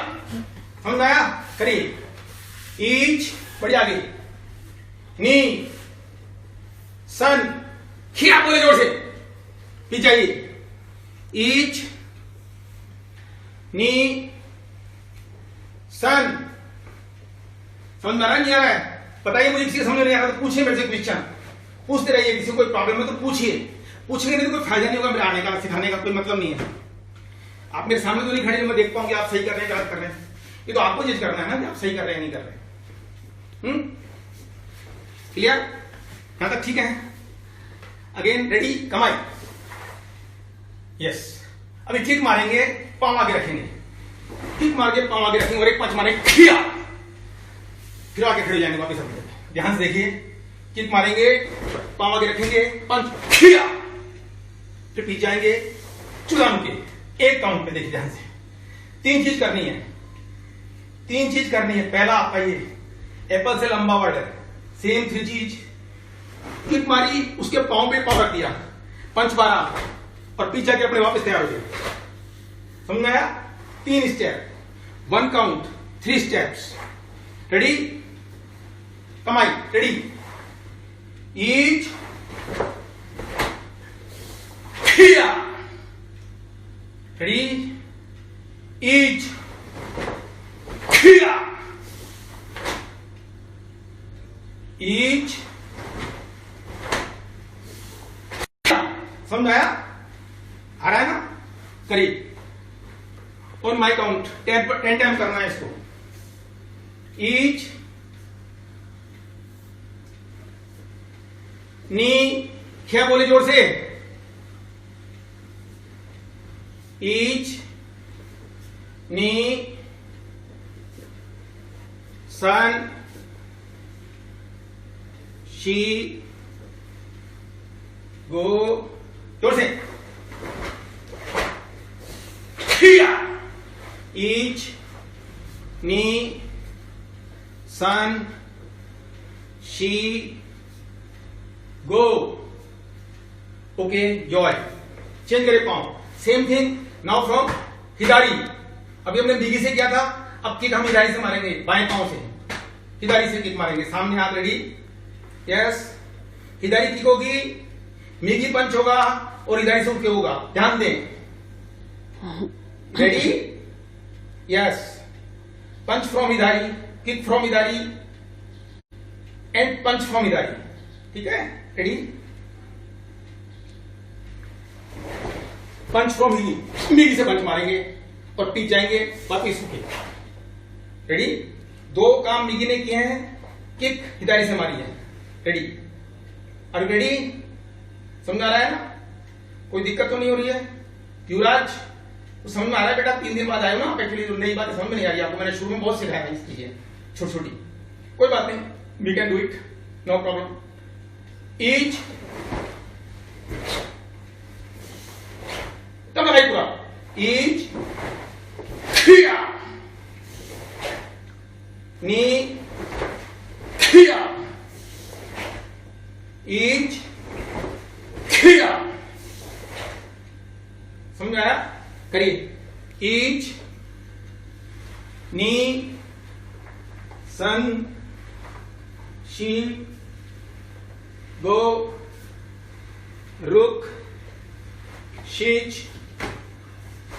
समझ आया? करिए। ईच, बढ़िया आगे, नी सन, खिया, बोले जोर से, पीछे आइए। ईच नी सन। समझ में आ रहा है? नहीं आ रहा है? बताइए मुझे, किसी समझ नहीं आ रहा तो पूछिए मेरे से क्वेश्चन, पूछते रहिए। किसी को कोई प्रॉब्लम है तो पूछिए, पूछने नहीं तो कोई फायदा नहीं होगा मेरे आने का, सिखाने का कोई मतलब नहीं है। आप मेरे सामने तो नहीं खड़े, मैं देख पाऊंगी आप सही कर रहे हैं गलत कर रहे हैं। ये तो आपको जज करना है ना कि आप सही कर रहे हैं नहीं कर रहे। क्लियर? यहां तक ठीक है? Again ready? कमाई, यस। अभी किक मारेंगे, पांव आगे रखेंगे, किक मार के पांव आगे रखेंगे और एक पंच मारेंगे, खिया, फिर आगे खड़े जाएंगे वापस अपने। ध्यान से देखिए, किक मारेंगे, पांव आगे रखेंगे, पंच, खिया, फिर पीछे जाएंगे जुदानु के, एक काउंट पे। देखिए ध्यान से, 3 चीज करनी है। पहला आपका ये एप्पल से लंबा वर्ड है, सेम 3 चीज। किक मारी, उसके पांव पे पांव रख दिया, पंच मारा और पीछे के अपने वापस तैयार हो गए। समझ में आया? 3 स्टेप, 1 काउंट, 3 स्टेप्स। रेडी? कमाई। रेडी? ईच खिया। रेडी? ईच खिया, ईच। समझ आया? आ रहा है ना? करिए। ऑन माई काउंट 10 टाइम करना है इसको। ईच नी क्या बोले जोर से? ईच नी सन शी गो, जोर से, खिया। ईच नी सन शी गो। Okay, Joy. चेंज करें पांव, सेम थिंग नाउ फ्रॉम हिदारी। अभी हमने बीगी से किया था, अब किक हम हिदारी से मारेंगे, बाएं पांव से हिदारी से किक मारेंगे। सामने हाथ, रेडी? यस। हिदारी किक होगी, मीगी पंच होगा और हिदारी से उठ के होगा। ध्यान दें। रेडी? यस। पंच फ्रॉम हिदारी, किक फ्रॉम हिदारी एंड पंच फ्रॉम हिदारी। ठीक है? रेडी? पंच फ्रॉम मीगी से पंच मारेंगे और पीछे जाएंगे वापिस उठे। रेडी? 2 काम मीगी ने किए हैं, किक हिदारी से मारी है। रेडी? अरे रेडी? समझ आ रहा है ना? कोई दिक्कत तो नहीं हो रही है? युवराज तो समझ में आ रहा है बेटा? 3 दिन बाद आए हो ना आप, एक्चुअली तो नई बात समझ में नहीं आ रही आपको। मैंने शुरू में बहुत सिखाया इस चीजें छोटी छोटी, कोई बात नहीं, we can do it, no problem. ईच तब लगाई पूरा, ईच ईच खिया। समझ आया? करिए। ईच नी सन शी गो रुक शीच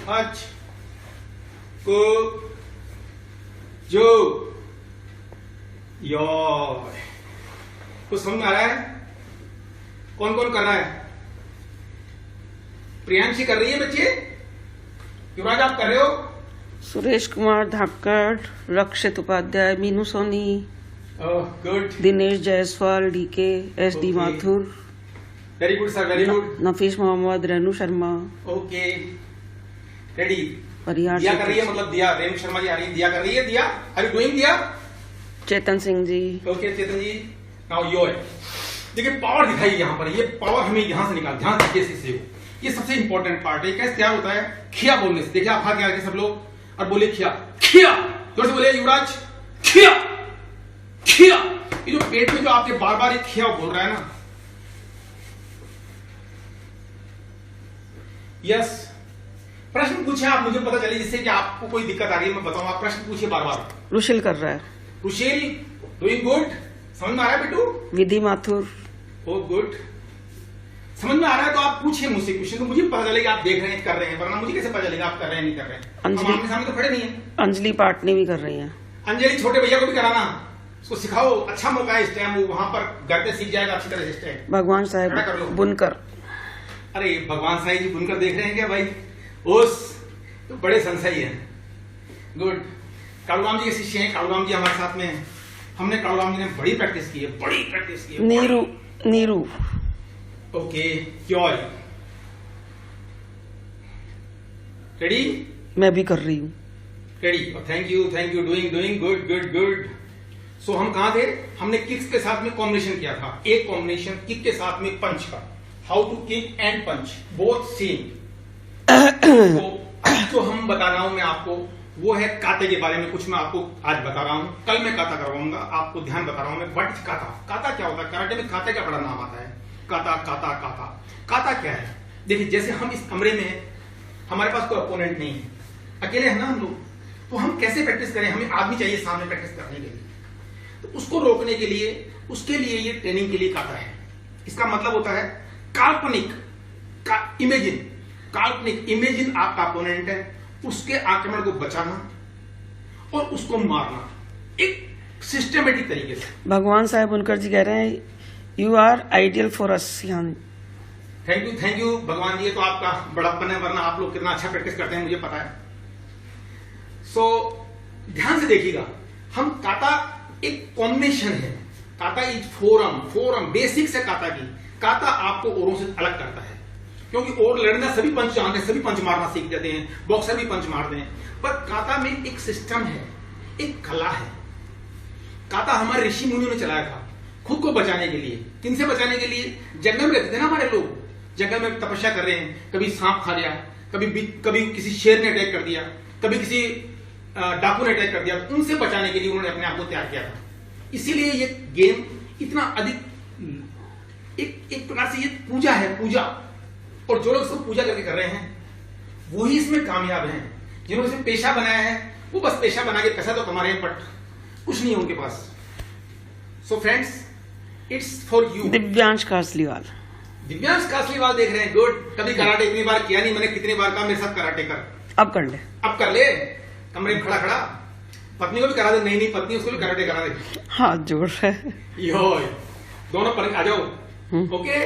हच को जो यो। कुछ समझ आ रहा है? कौन कौन कर रहा है? प्रियांशी कर रही है बच्चे? युवराज आप कर रहे हो? Suresh Kumar Dhakad, Rakshit Upadhyay, Meenu Soni, good, Dinesh Jaiswal, DK, S D Okay. Mathur, very good sir, very good. Nafees Mohammad, Renu Sharma, okay, ready. Parihar Diya कर रही है, मतलब दिया, रेणु शर्मा जी आ रही है, दिया कर रही है, दिया are you doing Diya? Chetan Singh ji, okay Chetan ji, now your. देखिए पावर दिखाई यहाँ पर, ये पावर हमें यहाँ से निकाल, ध्यान से कैसे से ये सबसे इंपॉर्टेंट पार्ट है। कैसे क्या होता है? खिया बोलने से। देखिए आप हाथ क्या सब लोग और बोले खिया खिया, जोर से बोले युवराज खिया खिया। ये जो पेट में जो आपके बार बार ये खिया बोल रहा है ना, यस। प्रश्न पूछे आप, मुझे पता चले जिससे कि आपको कोई दिक्कत आ रही है मैं बताऊं। आप प्रश्न पूछिए बार बार। रुशिल कर रहा है, रुशील डूइंग गुड, समझ में आ रहा है बेटू? विधि माथुर, ओ गुड, समझ में आ रहा है तो आप पूछिए मुझसे क्वेश्चन, तो मुझे पता चलेगा आप देख रहे हैं कर रहे हैं, वरना मुझे कैसे पता चलेगा आप कर रहे हैं नहीं कर रहे हैं? हम आमने सामने तो खड़े नहीं है। अंजलि पाटनी भी कर रही है। अंजलि छोटे भैया को भी कराना, उसको सिखाओ, अच्छा मौका है इस टाइम, वो वहां पर घर पे सीख जाएगा अच्छी तरह से। भगवान खड़ा कर लो। साहब बुनकर, अरे भगवान साई जी बुनकर देख रहे हैं क्या भाई? उस तो बड़े संशयी हैं। गुड। कालूराम जी के शिष्य हैं, कालूराम जी हमारे साथ में हैं। हमने कालूराम जी ने बड़ी प्रैक्टिस की है, बड़ी प्रैक्टिस की है। नीरू, नीरू, ओके, क्यों? रेडी? मैं भी कर रही हूँ। Ready, thank you doing doing good good good. So हम कहां थे? हमने किक्स के साथ में कॉम्बिनेशन किया था, एक कॉम्बिनेशन किक के साथ में पंच का, how to kick and punch both same. तो हम बता रहा हूं मैं आपको, वो है काते के बारे में कुछ मैं आपको आज बता रहा हूं। कल मैं काता करवाऊंगा, आपको ध्यान बता रहा हूं मैं। व्हाट इज काता? काता क्या होता है? कराटे में काते का बड़ा नाम आता है। काता काता काता काता क्या है? देखिए जैसे हम इस कमरे में हैं, हमारे पास कोई अपोनेंट नहीं है, अकेले हैं ना हम लोग, तो हम कैसे प्रैक्टिस करें? हमें आदमी चाहिए सामने प्रैक्टिस करने के लिए, तो उसको रोकने के लिए, उसके लिए ये ट्रेनिंग के लिए काता है। इसका मतलब होता है काल्पनिक इमेजिन, काल्पनिक इमेजिन आपका अपोनेंट है, उसके आक्रमण को बचाना और उसको मारना एक सिस्टमेटिक तरीके से। भगवान साहब बुनकर जी कह रहे हैं you are ideal for us. Thank you भगवान जी, तो आपका बड़प्पन है, वरना आप लोग कितना अच्छा प्रैक्टिस करते हैं मुझे पता है। सो ध्यान से देखिएगा, हम काता एक कॉम्बिनेशन है। काता इज फोरम बेसिक्स है काता की। काता आपको औरों से अलग करता है, क्योंकि और लड़ना सभी पंच जानते हैं, सभी पंच मारना सीख जाते हैं, बॉक्सर भी पंच मारते हैं, पर काता में एक सिस्टम है, एक कला है। काता हमारे ऋषि मुनियों ने चलाया था खुद को बचाने के लिए। किनसे बचाने के लिए? जंगल में रहते थे ना हमारे लोग, जंगल में तपस्या कर रहे हैं, कभी सांप खा लिया, कभी किसी शेर ने अटैक कर दिया, कभी किसी डाकू ने अटैक कर दिया, उनसे बचाने के लिए उन्होंने अपने आप को तैयार किया था। इसीलिए ये गेम इतना अधिक एक प्रकार से ये पूजा है, पूजा। और जो लोग इसको पूजा करके कर रहे हैं वही इसमें कामयाब हैं। जिन्होंने इसे पेशा बनाया है वो बस पेशा बना के पैसा तो कमा रहे हैं, बट कुछ नहीं है उनके पास। So friends, it's for you. Divyansh Kasliwal, Divyansh Kasliwal देख रहे हैं, गुड। कभी कराटे इतनी बार किया नहीं मैंने, कितनी बार कहा मेरे साथ कराटे कर, अब कर ले, अब कर ले, कमरे में खड़ा खड़ा। पत्नी को भी करा दे, नहीं पत्नी उसको भी कराटे करा दे, हाथ जोड़ रहा है। यो दोनों पर आ जाओ। ओके,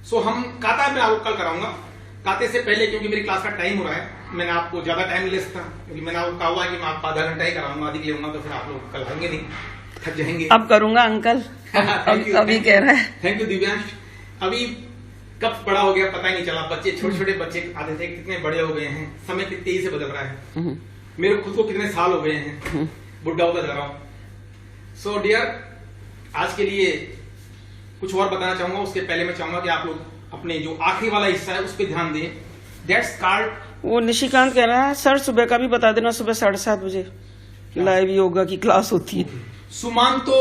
सो हम काता मैं आपको कल कराऊंगा। काते से पहले, क्योंकि मेरी क्लास का टाइम हो रहा है, मैंने आपको ज्यादा टाइम नहीं ले सकता, क्योंकि मैंने आपको कहा हुआ है कि मैं आपको आधा घंटा ही कराऊंगा, अधिक लेऊंगा तो फिर आप लोग कल आएंगे नहीं, थक जाएंगे। अब करूंगा अंकल, अभी कह रहा है। Thank you Divyansh. अभी कब बड़ा हो गया पता ही नहीं चला। बच्चे छोटे छोटे बच्चे आते थे, कितने बड़े हो गए हैं, समय कितनी तेजी से बदल रहा है। मेरे खुद को कितने साल हो गए हैं, बुढ़ा होता जा रहा हूं। सो डियर, आज के लिए कुछ और बताना चाहूंगा, उसके पहले मैं चाहूंगा कि आप लोग अपने जो आखिरी वाला हिस्सा है उस पर ध्यान दें। दैट्स कॉल्ड, वो निशिकांत कह रहा है सर सुबह का भी बता देना, सुबह 7:30 बजे लाइव योगा की क्लास होती है। सुमांतो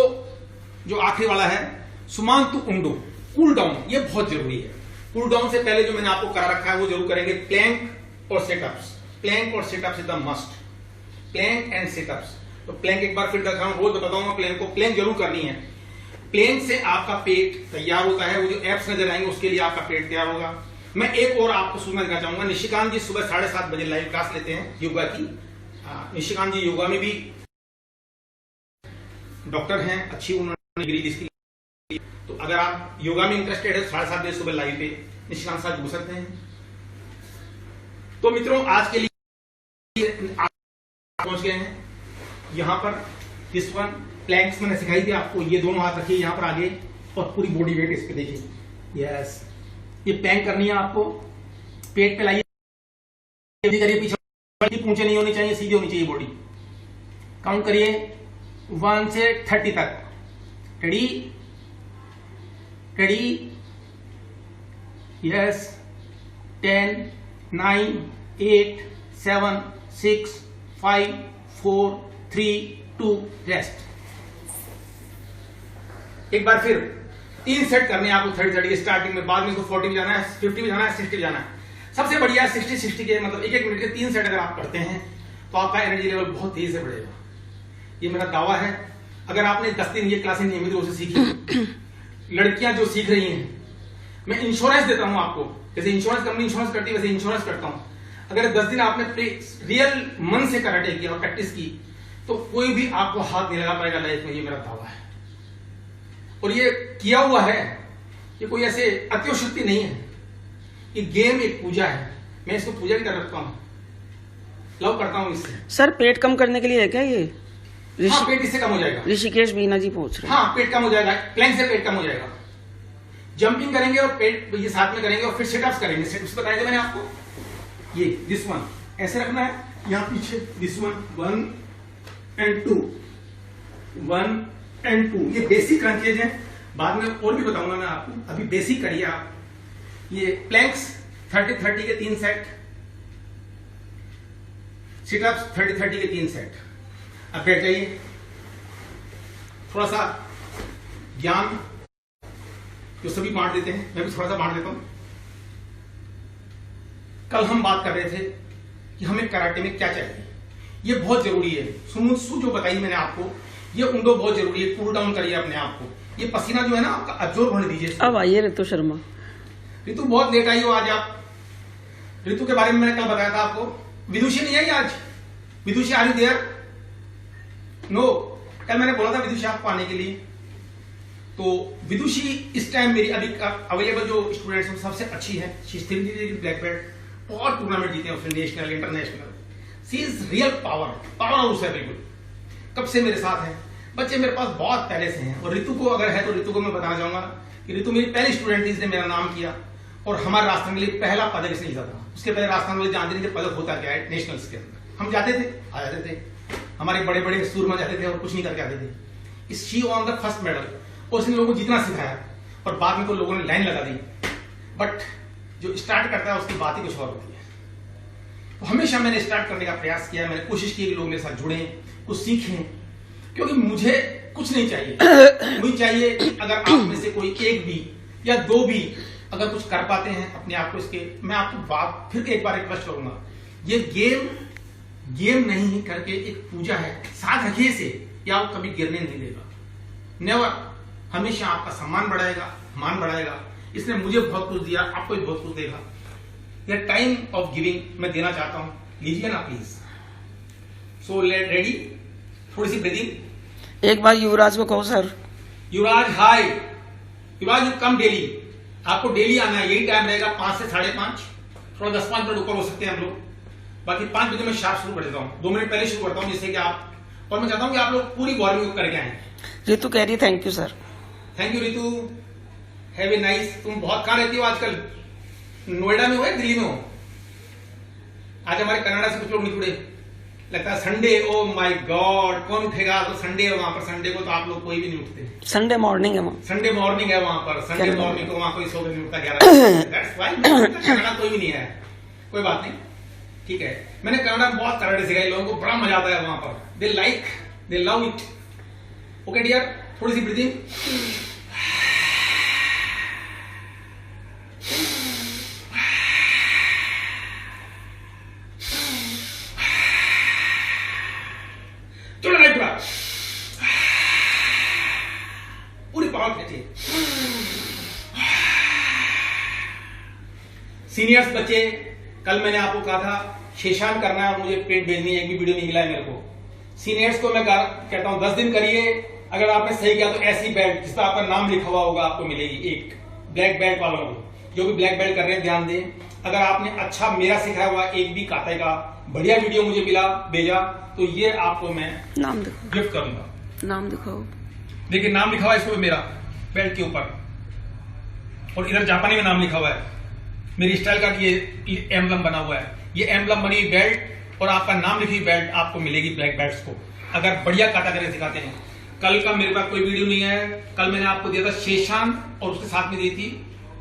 जो आखिरी वाला है, सुमांतु उंडो, कूल डाउन, ये बहुत जरूरी है। कूल डाउन से पहले जो मैंने आपको करा रखा है वो जरूर करेंगे, प्लैंक और सिटअप्स। प्लैंक और situps is the must, plank and situps. तो प्लैंक एक बार फिर दिखाऊं, रोज बताऊंगा प्लैंक को, प्लैंक जरूर करनी है। प्लैंक से आपका पेट तैयार होता है, वो जो एप्स नजर आएंगे उसके लिए आपका पेट तैयार होगा। मैं एक और आपको सूचना देना चाहूंगा, निशिकांत जी सुबह 7:30 बजे लाइव क्लास लेते हैं योगा की। निशिकांत जी योगा में भी डॉक्टर हैं, अच्छी उन्होंने डिग्री जिसकी, तो अगर आप योगा में इंटरेस्टेड है 7:30 बजे सुबह लाइव पे निशिकांत साहब जुड़ सकते हैं। तो मित्रों आज के लिए आप पहुंच गए हैं यहां पर। दिस वन प्लैंक्स मैंने सिखाई थी आपको, ये दोनों हाथ रखिए यहां पर आगे और पूरी बॉडी वेट इस पे देखिए। यस, ये प्लैंक करनी है आपको, पेट पे लाइए, करिए, पीछे पूंछे नहीं होनी चाहिए, सीधी होनी चाहिए बॉडी। काउंट करिए 1 से 30 तक। Ready, ready, yes. 10, 9, 8, 7, 6, 5, 4, 3, 2, रेस्ट। एक बार फिर 3 सेट करने हैं आपको 30-30 के स्टार्टिंग में, बाद में इसको 40 भी जाना है, 50 भी जाना है, 60 भी जाना है। सबसे बढ़िया 60 के मतलब 1-1 मिनट के 3 सेट अगर आप करते हैं तो आपका एनर्जी लेवल बहुत तेजी से बढ़ेगा। ये मेरा दावा है। अगर आपने 10 दिन ये क्लासें नियमित रूप से सीखी, लड़कियां जो सीख रही हैं, मैं इंश्योरेंस देता हूं आपको, जैसे इंश्योरेंस कंपनी इंश्योरेंस करती है वैसे इंश्योरेंस करता हूं। अगर 10 दिन आपने रियल मन से कराटे किया और प्रैक्टिस की तो कोई भी आपको हाथ नहीं लगा पाएगा लाइफ में, ये मेरा दावा है। और ये किया हुआ है, ये कोई ऐसे अत्योशक्ति नहीं है, ये गेम एक पूजा है। मैं इसको पूजा भी कर रखता हूं, लव करता हूं इससे। सर पेट कम करने के लिए है क्या ये? हाँ, पेट इससे कम हो जाएगा। ऋषिकेश बीना जी पूछ रहे हैं। हाँ, पेट कम हो जाएगा, प्लैंक से पेट कम हो जाएगा। जंपिंग करेंगे और पेट ये साथ में करेंगे और फिर सिटअप्स करेंगे। सिटअप्स बताया था मैंने आपको, ये दिस वन ऐसे रखना है, यहां पीछे दिस वन 1 and 2, 1 and 2। ये बेसिक क्रंचेज हैं, बाद में और भी बताऊंगा मैं आपको, अभी बेसिक करिए आप। ये प्लैंक्स 30-30 के 3 सेट, सिटअप्स 30-30 के 3 सेट। अब बैठ जाइए, थोड़ा सा ज्ञान जो सभी बांट देते हैं, मैं भी थोड़ा सा बांट देता हूं। कल हम बात कर रहे थे कि हमें कराटे में क्या चाहिए, ये बहुत जरूरी है। सुमुत्सु जो बताई मैंने आपको, ये उंडो बहुत जरूरी है। कूल डाउन करिए अपने आप को, ये पसीना जो है ना आपका अब्जॉर्ब होने दीजिए। अब आइए ऋतु शर्मा। ऋतु बहुत लेट आई हो आज आप। ऋतु के बारे में मैंने कल बताया था आपको। विदुषी नहीं आई आज? विदुषी आ रही देयर? नो, कल मैंने बोला था विदुषी आपको आने के लिए। तो विदुषी इस टाइम मेरी अभी अवेलेबल जो स्टूडेंट्स हैं सबसे अच्छी है। She is 3 degree black belt, और टूर्नामेंट जीते हैं उसने, national international. She is real powerhouse है बिल्कुल। कब से मेरे साथ है, बच्चे मेरे पास बहुत पहले से हैं। और ऋतु को अगर है तो ऋतु को मैं बताना चाहूंगा कि ऋतु मेरी पहली स्टूडेंट थी, इसने मेरा नाम किया और हमारे राजस्थान के लिए पहला पदक इसने जीता था। उसके पहले राजस्थान वाले जानते नहीं थे पदक होता क्या है नेशनल्स के अंदर। हम जाते थे, आ जाते थे, हमारे बड़े बड़े सूरमा जाते थे और कुछ नहीं करके आते थे। She on the first medal, और उसने लोगों को जितना सिखाया और बाद में को लोगों ने लाइन लगा दी। बट जो स्टार्ट करता है उसकी बात ही कुछ और होती है। तो हमेशा मैंने स्टार्ट करने का प्रयास किया, मैंने कोशिश की कि लोग मेरे साथ जुड़ें, कुछ सीखें, क्योंकि मुझे कुछ नहीं चाहिए। मुझे चाहिए कि अगर आप में से कोई एक भी या 2 भी अगर कुछ कर पाते हैं अपने आप को इसके, मैं आपको बात फिर एक बार रिक्वेस्ट करूंगा, ये गेम नहीं करके एक पूजा है। साथ रखिए से, या वो कभी गिरने नहीं देगा, नेवर। हमेशा आपका सम्मान बढ़ाएगा, मान बढ़ाएगा। इसने मुझे बहुत कुछ दिया, आपको भी बहुत कुछ देगा। ये टाइम ऑफ गिविंग मैं देना चाहता हूं, लीजिए ना प्लीज। सो लेट रेडी, थोड़ी सी ब्रीदिंग। एक बार युवराज को कहो sir. Yuvraj hi, Yuvraj you come daily. आपको डेली आना है, यही टाइम रहेगा 5 से 5:30। थोड़ा 10-5 मिनट ऊपर हो सकते हैं हम लोग, बाकी 5 बजे मैं शार्प शुरू कर देता हूँ। 2 मिनट पहले शुरू करता हूँ, जिससे कि आप, और मैं चाहता हूँ कि आप लोग पूरी वार्मिंग करके आए। ऋतु कह रही है thank you sir. Thank you Ritu, have a nice. तुम बहुत कहाँ रहती हो आजकल? नोएडा में हो या दिल्ली में हो? आज हमारे कनाडा से कुछ लोग नहीं जुड़े, लगता है संडे। ओ माय गॉड, कौन उठेगा? तो संडे है वहां पर, संडे को तो आप लोग कोई भी नहीं उठते। संडे मॉर्निंग है वहाँ, संडे मॉर्निंग है वहां पर, संडे मॉर्निंग को वहां कोई सो नहीं उठता 11 बजे। कनाडा कोई भी नहीं है, कोई बात नहीं, ठीक है। मैंने कनाडा में बहुत कराटे सिखाई, लोगों को बड़ा मजा आता है वहां पर। They like, they love it. Okay dear, थोड़ी सी ब्रीदिंग। सीनियर्स बच्चे, कल मैंने आपको कहा था शेषान करना है और मुझे पेंट भेजनी है, एक भी वीडियो नहीं मिला है मेरे को। सीनियर्स को मैं कहता हूं 10 दिन करिए, अगर आपने सही किया तो ऐसी बेल्ट जिस पर आपका नाम लिखा हुआ होगा आपको मिलेगी। एक ब्लैक बेल्ट वालों को, जो भी ब्लैक बेल्ट कर रहे हैं ध्यान दें, अगर आपने अच्छा मेरा सिखाया हुआ एक भी काते का बढ़िया वीडियो मुझे भेजा तो ये आपको मैं नाम दिखाओ, गिफ्ट करूंगा। नाम दिखाओ। देखिए नाम लिखा हुआ है इसको मेरा बेल्ट के ऊपर, और इधर जापानी में नाम लिखा हुआ है मेरी स्टाइल का, ये एम्बलम बना हुआ है। ये एम्बलम बनी हुई बेल्ट और आपका नाम लिखी हुई बेल्ट आपको मिलेगी ब्लैक बेल्ट्स को, अगर बढ़िया काटा करके सिखाते हैं। कल का मेरे पास कोई वीडियो नहीं है, कल मैंने आपको दिया था शेषान और उसके साथ में दी थी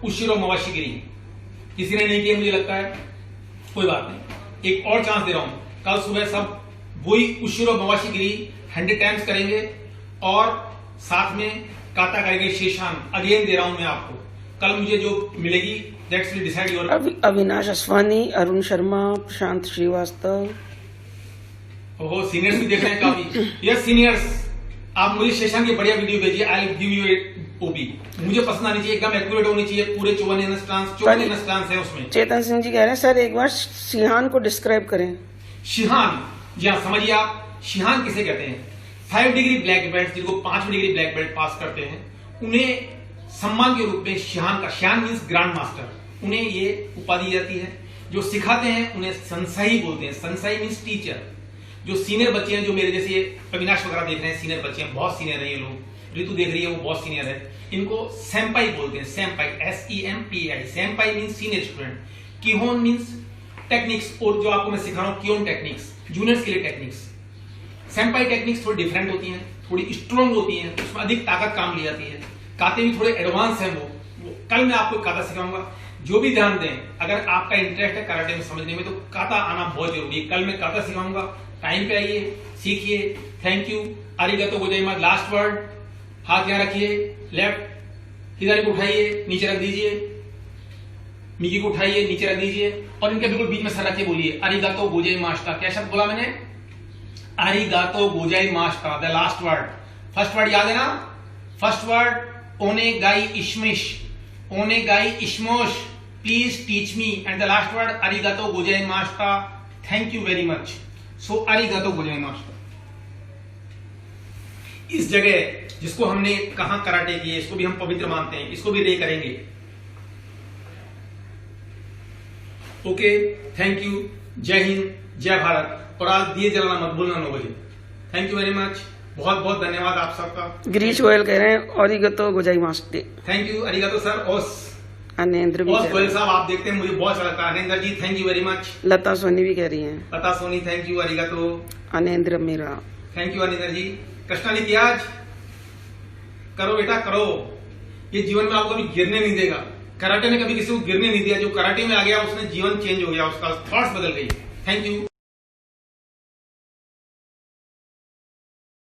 उशिरो मवाशिगिरी, किसी ने नहीं किया मुझे लगता है, कोई बात नहीं, एक और चांस दे रहा हूं। कल सुबह सब वही उशिरो मवाशिगिरी 100 टाइम्स करेंगे और साथ में काता करेंगे शेषान, अगेन दे रहा हूं मैं आपको। कल मुझे जो मिलेगी that's will decide your. Avinash Aswani, Arun Sharma, Prashant Srivastava. ओहो सीनियर्स भी देख रहे हैं काफी। यस सीनियर्स, आप मुझे शेषान की बढ़िया वीडियो भेजिए, I will give you OP. मुझे पसंद आनी चाहिए, एकदम एक्यूरेट होनी चाहिए, पूरे 54 इंस्टांस है उसमें। चेतन सिंह जी कह रहे हैं सर एक बार शिहान को डिस्क्राइब करें। शिहान, जी हाँ समझिए आप, शिहान किसे कहते हैं? 5 डिग्री ब्लैक बेल्ट, जिनको 5 डिग्री ब्लैक बेल्ट पास करते हैं, उन्हें सम्मान के रूप में शिहान का, शिहान मीन्स ग्रैंड मास्टर, उन्हें ये उपाधि जाती है। जो सिखाते हैं उन्हें संसाई बोलते हैं, संसाई मीन्स टीचर। जो सीनियर बच्चे हैं, जो मेरे जैसे अविनाश वगैरह देख रहे हैं, सीनियर बच्चे हैं, बहुत सीनियर है ये लोग, ऋतु देख रही है वो बहुत सीनियर है, इनको सेम्पाई बोलते हैं। सेम्पाई, SEMPAI, सेम्पाई मीन्स सीनियर स्टूडेंट, किहोन मीन्स टेक्निक्स, और जो आपको मैं सिखा रहा हूं कियोन टेक्निक्स, जूनियर्स के लिए टेक्निक्स। सेम्पाई टेक्निक्स थोड़ी डिफरेंट होती हैं, थोड़ी स्ट्रॉन्ग होती हैं, उसमें अधिक ताकत काम ली जाती है। काते भी थोड़े एडवांस हैं वो कल मैं आपको काता सिखाऊंगा। जो भी ध्यान दें, अगर आपका इंटरेस्ट है कराटे में समझने में तो काता आना बहुत जरूरी है। कल मैं काता सिखाऊंगा, टाइम पे आइए, सीखिए। थैंक यू, आरिगातो गोजाइमास। लास्ट वर्ड, हाथ यहां रखिए, लेफ्ट किधर को उठाइए, नीचे रख दीजिए, मिकी को उठाइए, नीचे रख दीजिए, और इनके बिल्कुल बीच में सर रखिए, बोलिए आरिगातो गोजाइमास। क्या शब्द बोला मैंने? आरिगातो गोजाइमास। The last word, first word याद है ना? फर्स्ट वर्ड ओनेगाई इश्मिश, ओनेगाई इश्मोश, please teach me, and the last word आरिगातो गोजाइमास। Thank you very much. So आरिगातो गोजाइमास। इस जगह जिसको हमने कहा कराटे की, इसको भी हम पवित्र मानते हैं, इसको भी रे करेंगे। ओके, थैंक यू, जय हिंद, जय भारत। और आज दिए जलाना मत भूलना 9 बजे। थैंक यू वेरी मच, बहुत बहुत धन्यवाद आप सबका। गिरीश गोयल कह रहे हैं अरिगतो गोजाइमास। थैंक यू, अरिगातो सर। ओस अनेंद्र भी गोयल साहब, आप देखते हैं मुझे बहुत अच्छा लगता है। अनेंद्र जी थैंक यू वेरी मच। लता सोनी भी कह रही हैं। लता सोनी थैंक यू, अरिगातो। अनेंद्र मेरा थैंक यू अनिंदर जी। कृष्णा जी आज करो बेटा करो, ये जीवन में आपको कभी गिरने नहीं देगा। कराटे ने कभी किसी को गिरने नहीं दिया, जो कराटे में आ गया उसने जीवन चेंज हो गया, उसका थॉट्स बदल गई। Thank you.